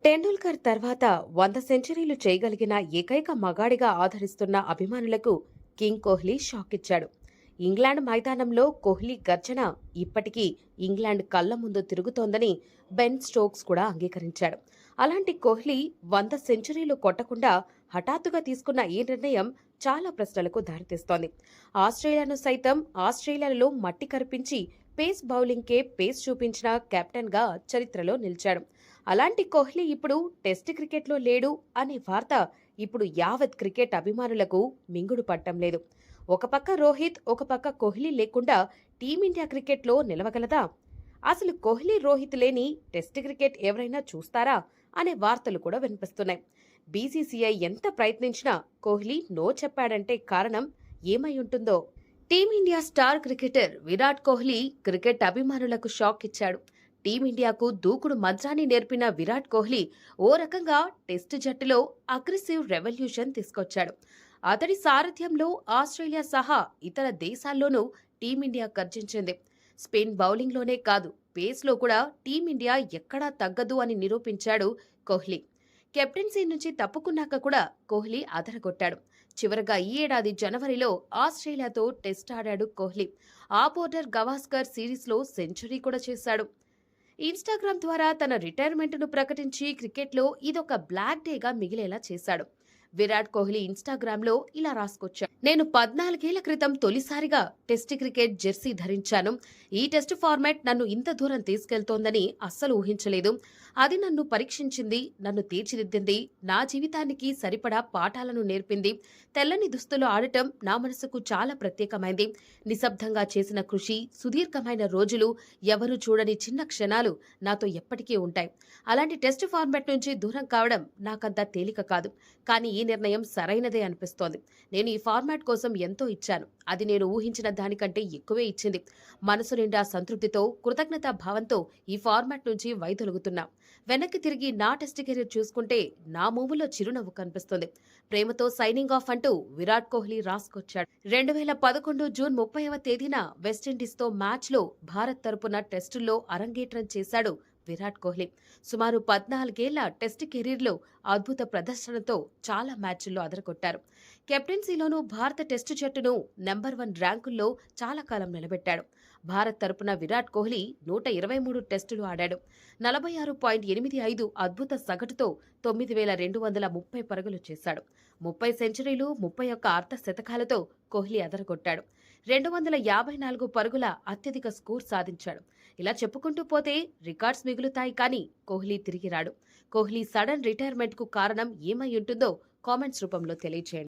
టెండూల్కర్ తర్వాత 100 సెంచరీలు చేయగలిగిన ఏకైక మగాడిగా ఆదరిస్తున్న అభిమానులకు కింగ్ కోహ్లీ షాక్ ఇచ్చాడు. ఇంగ్లాండ్ మైదానంలో కోహ్లీ గర్జన ఇప్పటికీ ఇంగ్లాండ్ కళ్ల ముందు తిరుగుతోందని బెన్ స్టోక్స్ కూడా అంగీకరించాడు. అలాంటి కోహ్లీ 100 సెంచరీలు కొట్టకుండా హఠాత్తుగా తీసుకున్న ఈ నిర్ణయం చాలా ప్రశ్నలకు దారితీస్తోంది. ఆస్ట్రేలియాలో మట్టి కరిపించి పేస్ బౌలింగ్కే పేస్ చూపించిన కెప్టెన్గా చరిత్రలో నిలిచాడు. అలాంటి కోహ్లీ ఇప్పుడు టెస్ట్ క్రికెట్లో లేడు అనే వార్త ఇప్పుడు యావత్ క్రికెట్ అభిమానులకు మింగుడు పట్టం లేదు. ఒక పక్క రోహిత్, ఒక పక్క కోహ్లీ లేకుండా టీమిండియా క్రికెట్లో నిలవగలదా? అసలు కోహ్లీ, రోహిత్ లేని టెస్ట్ క్రికెట్ ఎవరైనా చూస్తారా అనే వార్తలు కూడా వినిపిస్తున్నాయి. బీసీసీఐ ఎంత ప్రయత్నించినా కోహ్లీ నో చెప్పాడంటే కారణం ఏమై ఉంటుందో? Team India star cricketer Virat Kohli cricket అభిమానులకు షాక్ ఇచ్చాడు. టీమిండియాకు దూకుడు మంత్రాన్ని నేర్పిన విరాట్ కోహ్లీ ఓ రకంగా టెస్టు జట్టులో అగ్రెసివ్ రెవల్యూషన్ తీసుకొచ్చాడు. అతడి సారథ్యంలో ఆస్ట్రేలియా సహా ఇతర దేశాల్లోనూ టీమిండియా గర్జించింది. స్పిన్ బౌలింగ్లోనే కాదు, పేస్లో కూడా టీమిండియా ఎక్కడా తగ్గదు అని నిరూపించాడు కోహ్లీ. కెప్టెన్సీ నుంచి తప్పుకున్నాక కూడా కోహ్లీ అదరగొట్టాడు. చివరగా ఈ ఏడాది జనవరిలో ఆస్ట్రేలియాతో టెస్ట్ ఆడాడు కోహ్లీ. ఆ బోర్డర్ గవాస్కర్ సిరీస్లో సెంచరీ కూడా చేశాడు. ఇన్స్టాగ్రామ్ ద్వారా తన రిటైర్మెంట్ను ప్రకటించి క్రికెట్లో ఇదొక బ్లాక్ డేగా మిగిలేలా చేశాడు. విరాట్ కోహ్లీ ఇన్స్టాగ్రామ్లో ఇలా రాసుకొచ్చాడు: నేను 14 ఏళ్ల క్రితం తొలిసారిగా టెస్ట్ క్రికెట్ జెర్సీ ధరించాను. ఈ టెస్ట్ ఫార్మాట్ నన్ను ఇంత దూరం తీసుకెళ్తోందని అస్సలు ఊహించలేదు. అది నన్ను పరీక్షించింది, నన్ను తీర్చిదిద్దింది, నా జీవితానికి సరిపడా పాఠాలను నేర్పింది. తెల్లని దుస్తులు ఆడటం నా మనసుకు చాలా ప్రత్యేకమైంది. నిశ్శబ్దంగా చేసిన కృషి, సుదీర్ఘమైన రోజులు, ఎవరూ చూడని చిన్న క్షణాలు నాతో ఎప్పటికీ ఉంటాయి. అలాంటి టెస్ట్ ఫార్మాట్ నుంచి దూరం కావడం నాకంత తేలిక కాదు. కానీ ఈ నిర్ణయం సరైనదే అనిపిస్తోంది. నేను ఈ ఫార్మాట్ కోసం ఎంతో ఇచ్చాను. అది నేను ఊహించిన దానికంటే ఎక్కువే ఇచ్చింది. మనసు నిండా సంతృప్తితో, కృతజ్ఞతా భావంతో ఈ ఫార్మాట్ నుంచి వైదొలుగుతున్నా. వెనక్కి తిరిగి నా టెస్ట్ కెరీర్ చూసుకుంటే నా మూములో చిరునవ్వు కనిపిస్తుంది. ప్రేమతో సైనింగ్ ఆఫ్ అంటూ విరాట్ కోహ్లీ రాసుకొచ్చాడు. 2011 జూన్ 30వ తేదీన వెస్టిండీస్తో మ్యాచ్లో భారత్ తరపున టెస్టుల్లో అరంగేట్రం చేశాడు విరాట్ కోహ్లీ. సుమారు 14 ఏళ్ల టెస్ట్ కెరీర్లో అద్భుత ప్రదర్శనతో చాలా మ్యాచ్ల్లో అదరగొట్టారు. కెప్టెన్సీలోనూ భారత టెస్టు జట్టును నెంబర్ 1 ర్యాంకుల్లో చాలా కాలం నిలబెట్టాడు. భారత్ తరపున విరాట్ కోహ్లీ 123 టెస్టులు ఆడాడు. 46.85 అద్భుత సగటుతో 9,230 పరుగులు చేశాడు. 30 సెంచరీలు, 31 అర్ధ శతకాలతో కోహ్లీ అదరగొట్టాడు. 254 పరుగుల అత్యధిక స్కోర్ సాధించాడు. ఇలా చెప్పుకుంటూ పోతే రికార్డ్స్ మిగులుతాయి, కానీ కోహ్లీ తిరిగి రాడు. కోహ్లీ సడన్ రిటైర్మెంట్ కు కారణం ఏమై ఉంటుందో కామెంట్స్ రూపంలో తెలియజేయండి.